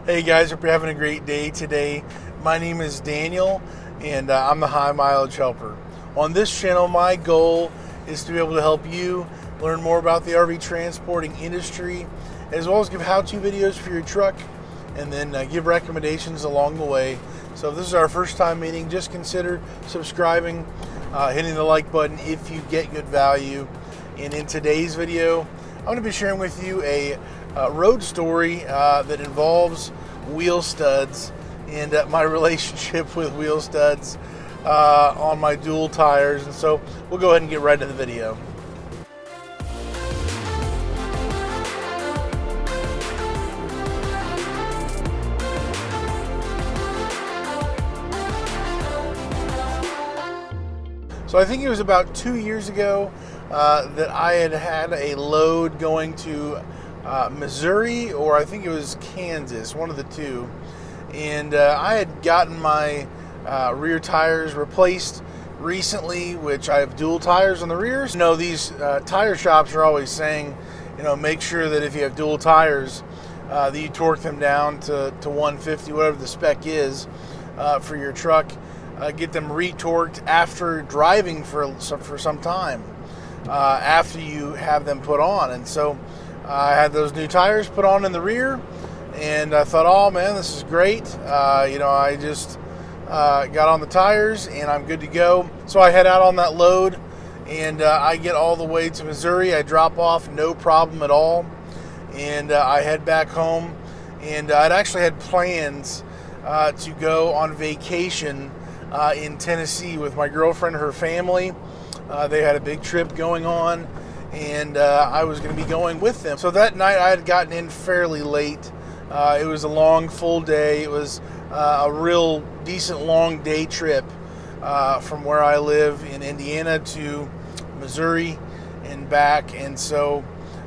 Hey guys, hope you're having a great day today. My name is Daniel and I'm the High Mileage Helper. On this channel, my goal is to be able to help you learn more about the RV transporting industry, as well as give how-to videos for your truck, and then give recommendations along the way. So if this is our first time meeting, just consider subscribing, hitting the like button if you get good value. And in today's video, I'm going to be sharing with you a road story that involves wheel studs and my relationship with wheel studs on my dual tires. And so we'll go ahead and get right into the video. So I think it was about 2 years ago that I had a load going to Missouri, or I think it was Kansas, one of the two. And I had gotten my rear tires replaced recently, which I have dual tires on the rears. You know, these tire shops are always saying, make sure that if you have dual tires, that you torque them down to 150, whatever the spec is for your truck. Get them retorqued after driving for some time, after you have them put on. And so I had those new tires put on in the rear, and I thought, oh man, this is great. I just got on the tires and I'm good to go. So I head out on that load, and I get all the way to Missouri. I drop off, no problem at all, and I head back home. And I'd actually had plans to go on vacation in Tennessee with my girlfriend, her family. They had a big trip going on, and I was going to be going with them. So that night I had gotten in fairly late. It was a long, full day. It was a real decent long day trip from where I live in Indiana to Missouri and back. And so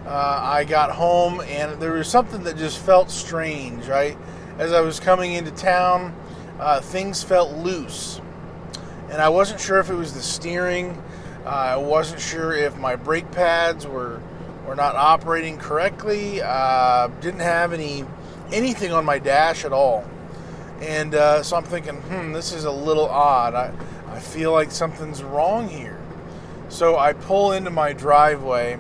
I got home, and there was something that just felt strange, right? As I was coming into town, things felt loose, and I wasn't sure if it was the steering. I wasn't sure if my brake pads were not operating correctly. Didn't have anything on my dash at all. And so I'm thinking, this is a little odd. I feel like something's wrong here. So I pull into my driveway,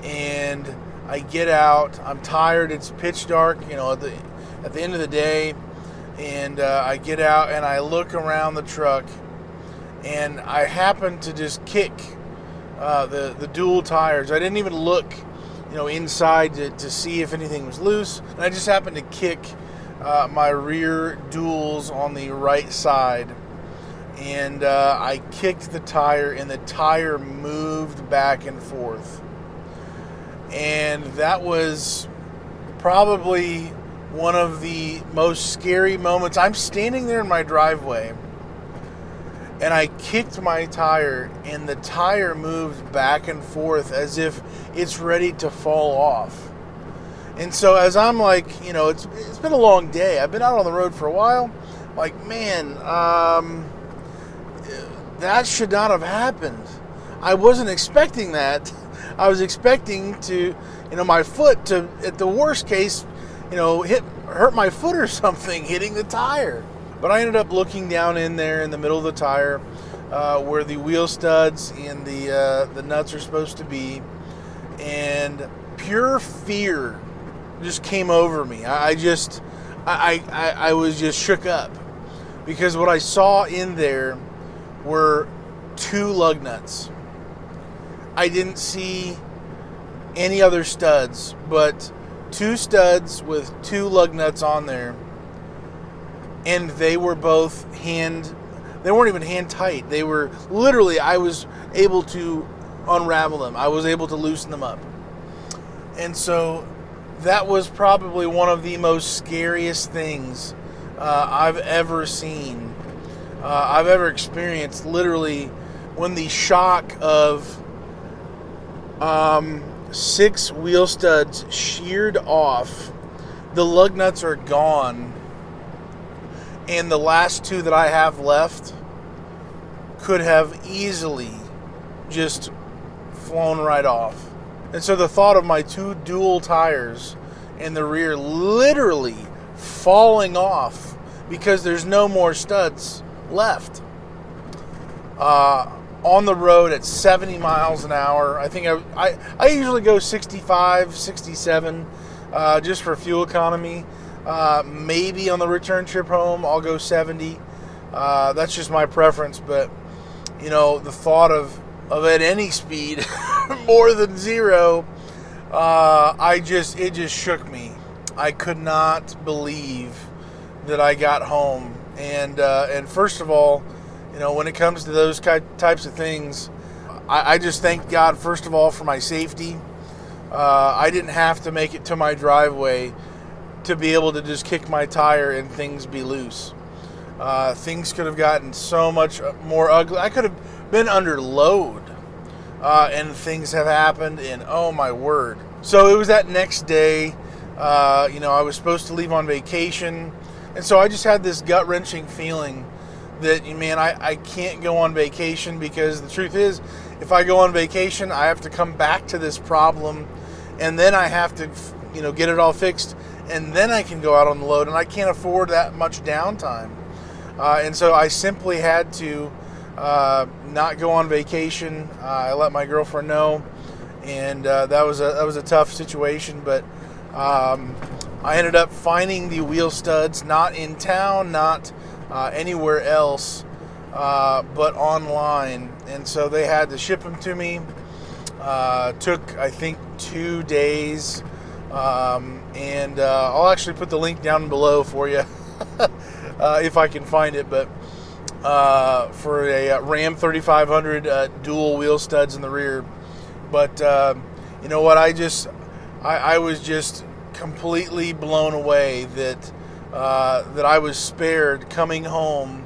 and I get out. I'm tired. It's pitch dark, at the end of the day. And I get out and I look around the truck, and I happen to just kick the dual tires. I didn't even look, inside to see if anything was loose. And I just happened to kick my rear duals on the right side. And I kicked the tire, and the tire moved back and forth. And that was probably one of the most scary moments. I'm standing there in my driveway, and I kicked my tire, and the tire moved back and forth as if it's ready to fall off. And so as I'm like, it's been a long day. I've been out on the road for a while. Like, man, that should not have happened. I wasn't expecting that. I was expecting to, my foot to, at the worst case, hurt my foot or something hitting the tire. But I ended up looking down in there in the middle of the tire where the wheel studs and the nuts are supposed to be, and pure fear just came over me. I was just shook up, because what I saw in there were two lug nuts. I didn't see any other studs, but two studs with two lug nuts on there, and they were both they weren't even hand tight. They were literally, I was able to unravel them. I was able to loosen them up. And so that was probably one of the most scariest things I've ever seen, I've ever experienced. Literally, when the shock of 6 wheel studs sheared off, the lug nuts are gone, and the last 2 that I have left could have easily just flown right off. And so the thought of my 2 dual tires in the rear literally falling off because there's no more studs left. On the road at 70 miles an hour. I think I usually go 65, 67 just for fuel economy. Maybe on the return trip home I'll go 70. That's just my preference, but you know, the thought of at any speed more than zero, it just shook me. I could not believe that I got home. And first of all, you know, when it comes to those types of things, I just thank God, first of all, for my safety. I didn't have to make it to my driveway to be able to just kick my tire and things be loose. Things could have gotten so much more ugly. I could have been under load, and things have happened, and oh my word. So it was that next day, you know, I was supposed to leave on vacation, and so I just had this gut-wrenching feeling that, man, I can't go on vacation, because the truth is, if I go on vacation, I have to come back to this problem, and then I have to, you know, get it all fixed, and then I can go out on the load, and I can't afford that much downtime. And so I simply had to not go on vacation. I let my girlfriend know, and that was a tough situation, but I ended up finding the wheel studs, not in town, not anywhere else, but online. And so they had to ship them to me. Took, I think, 2 days. And I'll actually put the link down below for you if I can find it. But for a Ram 3500 dual wheel studs in the rear. But you know what? I was just completely blown away that I was spared coming home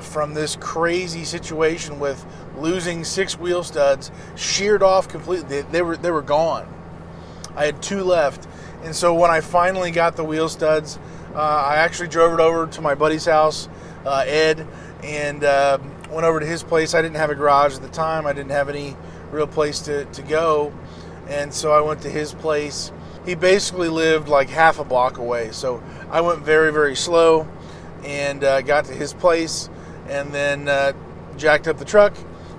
from this crazy situation with losing 6 wheel studs, sheared off completely. They were gone. I had 2 left, and so when I finally got the wheel studs, I actually drove it over to my buddy's house, Ed, and went over to his place. I didn't have a garage at the time. I didn't have any real place to go, and so I went to his place. He basically lived like half a block away, so I went very, very slow and got to his place, and then jacked up the truck,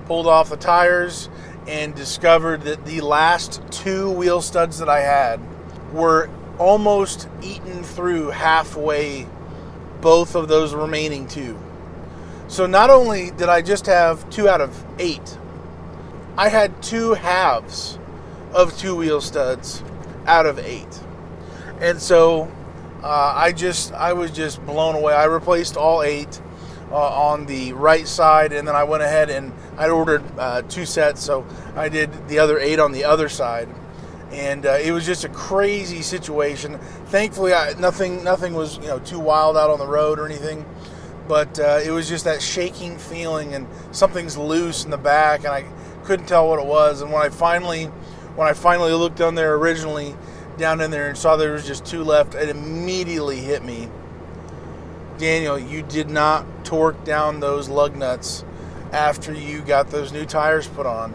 pulled off the tires, and discovered that the last 2 wheel studs that I had were almost eaten through halfway, both of those remaining 2. So not only did I just have 2 out of 8, I had 2 halves of 2 wheel studs out of 8. And so I was just blown away. I replaced all 8 on the right side, and then I went ahead and I ordered 2 sets, so I did the other 8 on the other side. And it was just a crazy situation. Thankfully, nothing was, you know, too wild out on the road or anything, but it was just that shaking feeling, and something's loose in the back, and I couldn't tell what it was. And when I finally looked down there originally, down in there, and saw there was just 2 left, it immediately hit me. Daniel, you did not torque down those lug nuts after you got those new tires put on.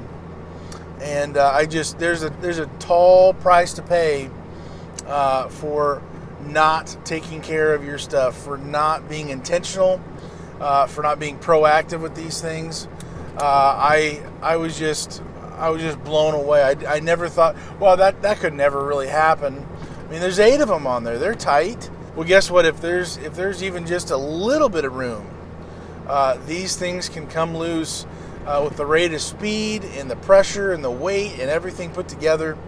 And there's a tall price to pay for not taking care of your stuff, for not being intentional, for not being proactive with these things. I was just blown away. I never thought, well, that could never really happen. I mean, there's 8 of them on there. They're tight. Well, guess what? If there's even just a little bit of room, these things can come loose with the rate of speed and the pressure and the weight and everything put together.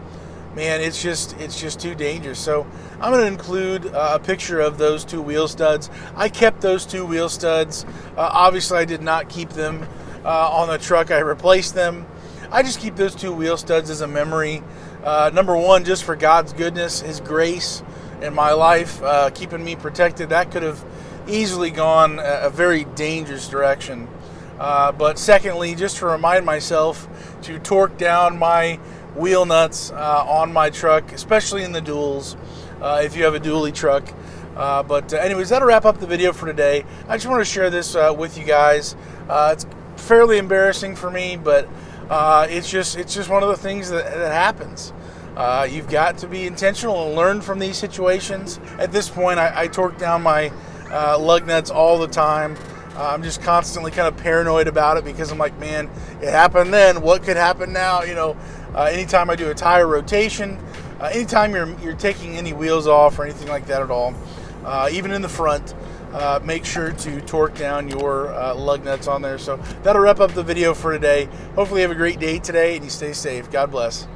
Man, it's just too dangerous. So I'm going to include a picture of those 2 wheel studs. I kept those 2 wheel studs. Obviously, I did not keep them on the truck. I replaced them. I just keep those 2 wheel studs as a memory. Number one, just for God's goodness, His grace in my life, keeping me protected. That could have easily gone a very dangerous direction. But secondly, just to remind myself to torque down my wheel nuts on my truck, especially in the duals, if you have a dually truck. But anyways, that'll wrap up the video for today. I just want to share this with you guys. It's fairly embarrassing for me, but it's just one of the things that happens. You've got to be intentional and learn from these situations. At this point, I torque down my lug nuts all the time. I'm just constantly kind of paranoid about it because I'm like, man, it happened then. What could happen now? Anytime I do a tire rotation, anytime you're taking any wheels off or anything like that at all, even in the front, make sure to torque down your lug nuts on there. So that'll wrap up the video for today. Hopefully you have a great day today and you stay safe. God bless.